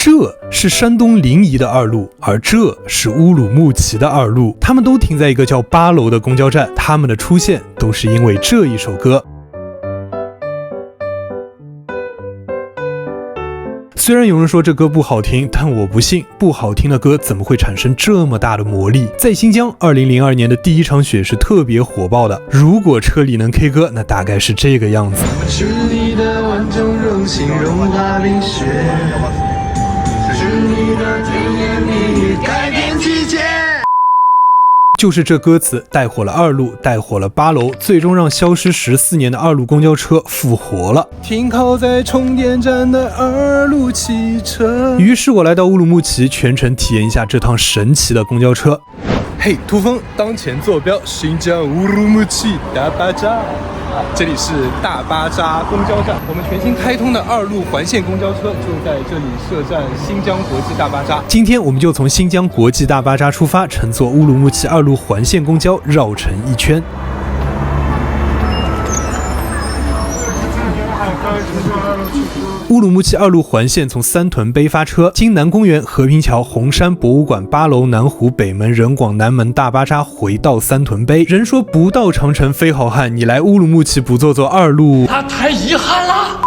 这是山东临沂的二路，而这是乌鲁木齐的二路，他们都停在一个叫八楼的公交站，他们的出现都是因为这一首歌。虽然有人说这歌不好听，但我不信，不好听的歌怎么会产生这么大的魔力？在新疆，2002年的第一场雪是特别火爆的。如果车里能 K 歌，那大概是这个样子。是你的万种柔情融化冰雪，是你的甜言蜜语改变季节。就是这歌词带火了二路，带火了八楼，最终让消失14年的二路公交车复活了。停靠在充电站的二路汽车。于是我来到乌鲁木齐，全程体验一下这趟神奇的公交车。嘿，突风，当前坐标新疆乌鲁木齐大巴扎。这里是大巴扎公交站，我们全新开通的二路环线公交车就在这里设站新疆国际大巴扎。今天我们就从新疆国际大巴扎出发，乘坐乌鲁木齐二路环线公交绕城一圈。乌鲁木齐二路环线从三屯碑发车，经南公园、和平桥、红山博物馆、八楼、南湖、北门、人广、南门、大巴扎，回到三屯碑。人说不到长城非好汉，你来乌鲁木齐不坐坐二路，他太遗憾了。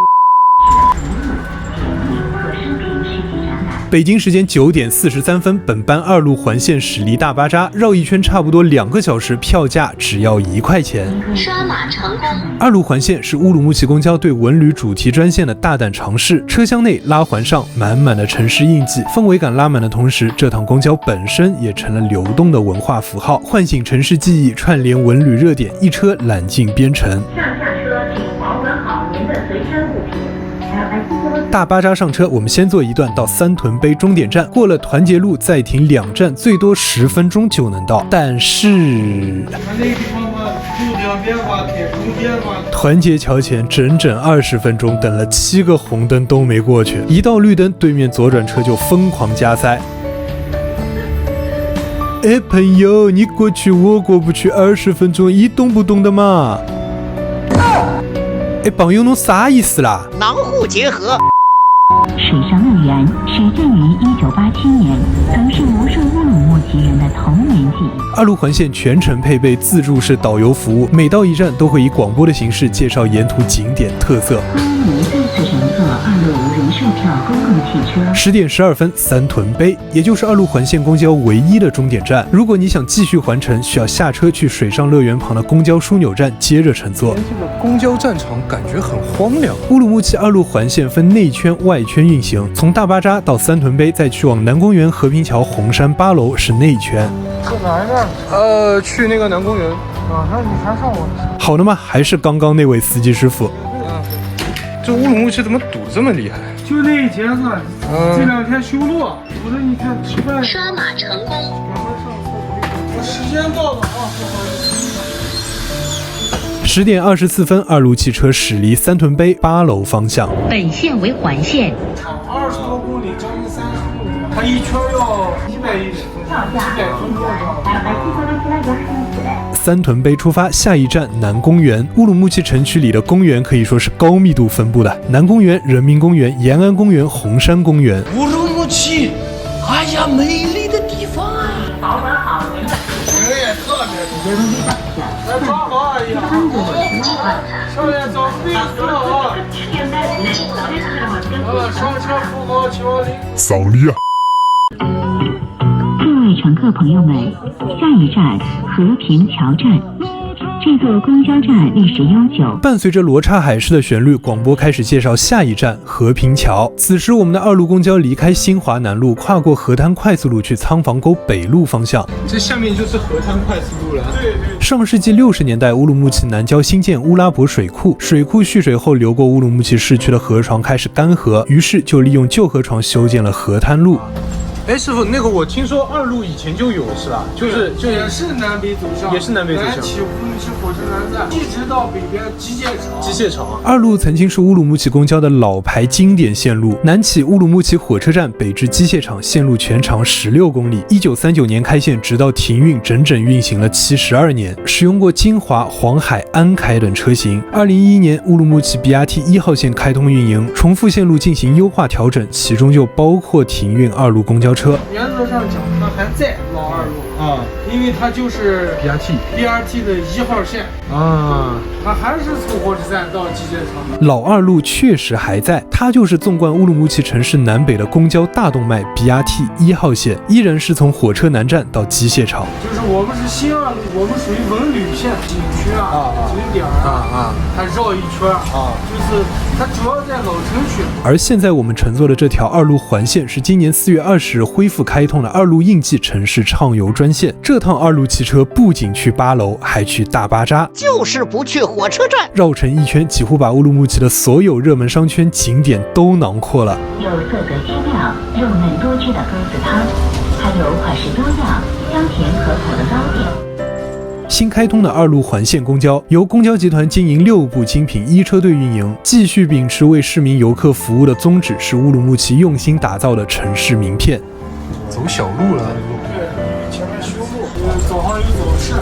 北京时间9点43分，本班二路环线驶离大巴扎，绕一圈差不多2个小时，票价只要1块钱。刷码成功。二路环线是乌鲁木齐公交对文旅主题专线的大胆尝试，车厢内拉环上满满的城市印记，氛围感拉满的同时，这趟公交本身也成了流动的文化符号，唤醒城市记忆，串联文旅热点，一车揽进边城。上下车请保管好您的随身物品。大巴扎上车，我们先坐一段到三屯碑终点站，过了团结路再停2站，最多10分钟就能到。但是团结桥前整整20分钟，等了7个红灯都没过去，一到绿灯，对面左转车就疯狂加塞。哎，朋友，你过去我过不去，20分钟一动不动的嘛。哎，朋友，侬啥意思啦？囊户结合。水上乐园始建于1987年，曾是无数乌鲁木齐人的童年记忆。二路环线全程配备自助式导游服务，每到一站都会以广播的形式介绍沿途景点特色。欢迎您再次乘坐二路无人售票公共汽车。10点12分，三屯碑，也就是二路环线公交唯一的终点站。如果你想继续环城，需要下车去水上乐园旁的公交枢纽站接着乘坐。这个公交站场感觉很荒凉。乌鲁木齐二路环线分内圈、外圈运行，从大巴扎到三屯碑，再去往南公园、和平桥、红山、八楼是内圈。去哪呢？去那个南公园。那你还上我？好的吗？还是刚刚那位司机师傅。这乌鲁木齐怎么堵这么厉害？就那一天是，这2天修路，堵着你看吃饭。刷码成功。我时间到了啊！10点24分，二路汽车驶离三屯碑8楼方向。本线为环线，20多公里，将近30公里，它一圈要100分钟。三屯碑出发，下一站南公园。乌鲁木齐城区里的公园可以说是高密度分布的，南公园、人民公园、延安公园、红山公园。乌鲁木齐，哎呀，美丽的地方啊！保管好您的。人也特别多。来抓好阿姨啊！少爷找对子啊！好了，上车符号710。扫利啊！各位乘客朋友们，下一站和平桥站。这座公交站历史悠久。伴随着罗刹海市的旋律，广播开始介绍下一站和平桥。此时我们的二路公交离开新华南路，跨过河滩快速路去仓房沟北路方向。这下面就是河滩快速路了。对。上世纪60年代，乌鲁木齐南郊新建乌拉伯水库，水库蓄水后流过乌鲁木齐市区的河床开始干涸，于是就利用旧河床修建了河滩路。哎，师傅，那个我听说二路以前就有是吧？就也是南北走向，也是南北走向。南起乌鲁木齐火车南站，一直到北边机械厂。二路曾经是乌鲁木齐公交的老牌经典线路，南起乌鲁木齐火车站，北至机械厂，线路全长16公里。1939年开线，直到停运，整整运行了72年，使用过京华、黄海、安凯等车型。2011年，乌鲁木齐 BRT 1号线开通运营，重复线路进行优化调整，其中就包括停运二路公交车。原则上讲，它还在老二路啊，因为它就是 BRT 的1号线啊，它还是从火车站到机械厂。老二路确实还在，它就是纵贯乌鲁木齐城市南北的公交大动脉 BRT 1号线，依然是从火车南站到机械厂。就是我们是新二路，我们属于文旅线景区景点它绕一圈就是它主要在老城区。而现在我们乘坐的这条二路环线是今年4月20日恢复开通的二路印记城市畅游专线。这趟二路汽车不仅去8楼，还去大巴扎，就是不去火车站，绕城一圈，几乎把乌鲁木齐的所有热门商圈景点都囊括了。有色泽鲜亮、肉嫩多汁的鸽子汤，还有款式多样、香甜可口的糕点。新开通的二路环线公交由公交集团经营6部精品1车队运营，继续秉持为市民游客服务的宗旨，是乌鲁木齐用心打造的城市名片。走小路了，对，前面修路，早上有早市。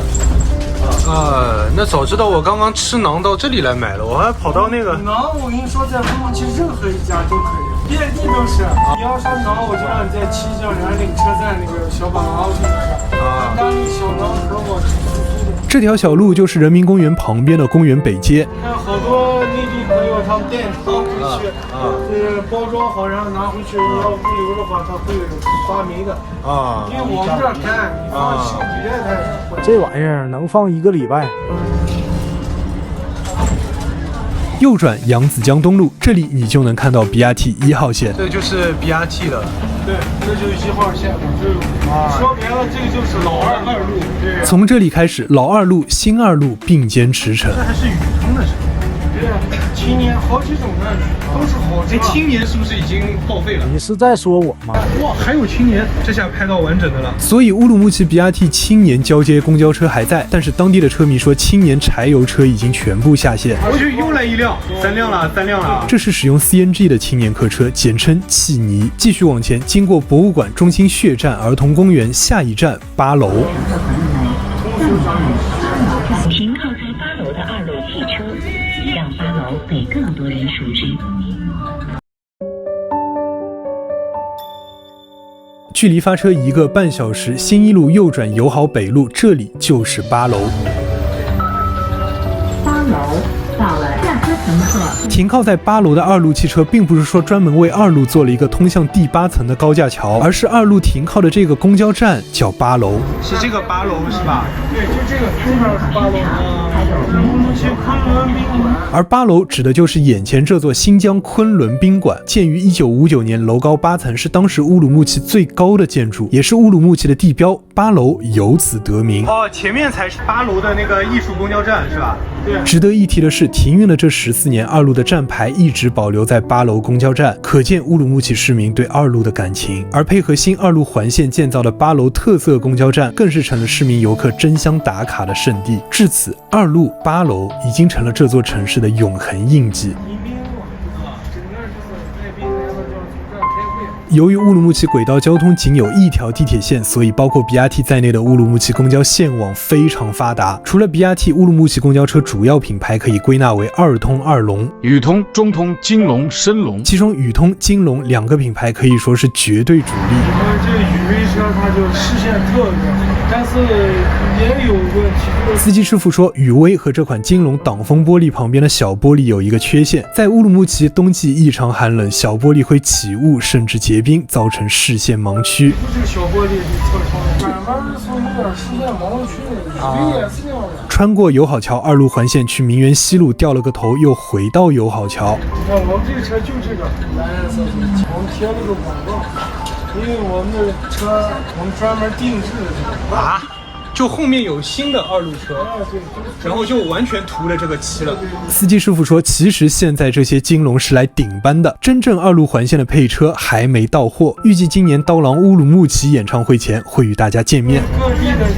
那早知道我刚刚吃馕到这里来买了，我还跑到那个馕，我跟你说，在乌鲁木齐任何一家都可以，遍地都是。你要上馕，我就让你在七江园岭车站那个小板廊去吃那里小馕可好吃。这条小路就是人民公园旁边的公园北街。看好多内地朋友，他们带汤回去，包装好，然后拿回去。你要物流的话，它会发霉的因为我们这儿干，你放10几天才坏。这玩意儿能放1个礼拜。右转扬子江东路，这里你就能看到 BRT 1号线。这就是 BRT 的。对，这就是1号线。说白了，这个就是老二路。对。从这里开始，老二路、新二路并肩驰骋。这还是宇通的车。对啊，青年好几种的都是好车。青年是不是已经报废了？你是在说我吗？哇，还有青年，这下拍到完整的了。所以乌鲁木齐 BRT 青年交接公交车还在，但是当地的车迷说，青年柴油车已经全部下线。我去，又来一辆，3辆了。这是使用 CNG 的青年客车，简称汽泥。继续往前，经过博物馆、中心血站、儿童公园，下一站8楼。停靠在8楼的2路汽车，让8楼被更多人熟知。距离发车1个半小时，新一路右转友好北路，这里就是8楼。8楼到了，下车乘客。停靠在8楼的2路汽车，并不是说专门为2路做了一个通向第8层的高架桥，而是2路停靠的这个公交站叫8楼。是这个8楼是吧？对，就这个，这边是8楼乌鲁木齐昆仑宾馆。而8楼指的就是眼前这座新疆昆仑宾馆，建于1959年，楼高8层，是当时乌鲁木齐最高的建筑，也是乌鲁木齐的地标。8楼由此得名。前面才是8楼的那个艺术公交站是吧？对。值得一提的是，停运的这14年，2路的站牌一直保留在8楼公交站，可见乌鲁木齐市民对2路的感情。而配合新2路环线建造的8楼特色公交站，更是成了市民游客争相打卡的圣地。至此，2路8楼已经成了这座城市的永恒印记。由于乌鲁木齐轨道交通仅有1条地铁线，所以包括 BRT 在内的乌鲁木齐公交线网非常发达。除了 BRT， 乌鲁木齐公交车主要品牌可以归纳为2通2龙、宇通、中通、金龙、深龙，其中宇通、金龙2个品牌可以说是绝对主力。我们这个宇威车它就视线特别好，但是也有问题。司机师傅说，宇威和这款金龙挡风玻璃旁边的小玻璃有一个缺陷，在乌鲁木齐冬季异常寒冷，小玻璃会起雾甚至结冰，造成视线盲区。这个小玻璃特长，慢慢从有点视线盲区了，也是这样的。穿过友好桥，2路环线去名园西路，掉了个头，又回到友好桥。你看我们这个车就这个蓝色的，我们贴了个广告，因为我们的车我们专门定制的。就后面有新的二路车，然后就完全涂了这个漆了。司机师傅说，其实现在这些金龙是来顶班的，真正二路环线的配车还没到货，预计今年刀郎乌鲁木齐演唱会前会与大家见面。各地的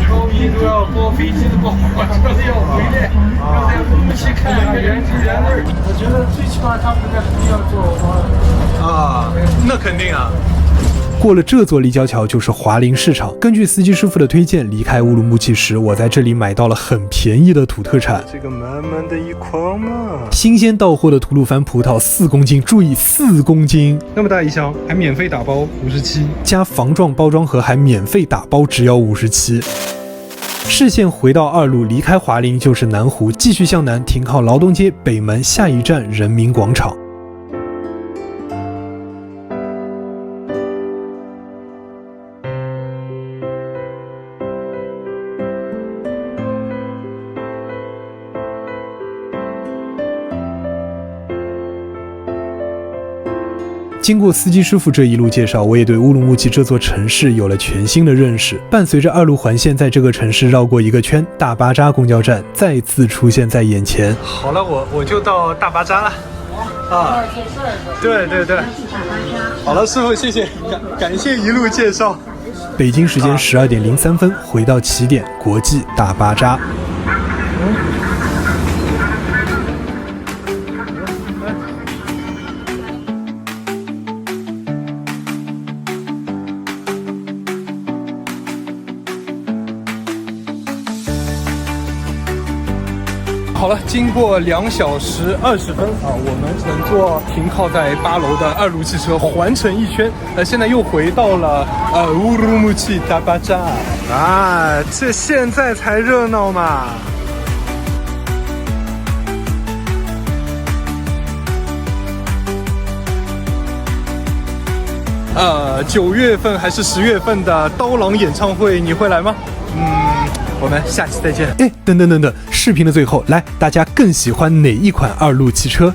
球迷都要坐飞机都不好，火车都要回来，要在乌鲁木齐看一个原汁原味。我觉得最起码他们在肯定要做啊，那肯定啊。过了这座立交桥就是华林市场。根据司机师傅的推荐，离开乌鲁木齐时，我在这里买到了很便宜的土特产。这个满满的一筐嘛，新鲜到货的吐鲁番葡萄4公斤，注意4公斤，那么大一箱，还免费打包57，加防撞包装盒还免费打包，只要57。视线回到2路，离开华林就是南湖，继续向南停靠劳动街北门，下一站人民广场。经过司机师傅这一路介绍，我也对乌鲁木齐这座城市有了全新的认识。伴随着2路环线在这个城市绕过一个圈，大巴扎公交站再次出现在眼前。好了，我就到大巴扎了。啊，对。好了，师傅，谢谢，感谢一路介绍。北京时间12点03分，回到起点国际大巴扎。好了，经过2小时20分啊，我们乘坐停靠在8楼的2路汽车环城一圈，现在又回到了乌鲁木齐大巴扎啊，这现在才热闹嘛。9月份还是10月份的刀郎演唱会，你会来吗？我们下期再见。哎，等，视频的最后，来，大家更喜欢哪一款2路汽车？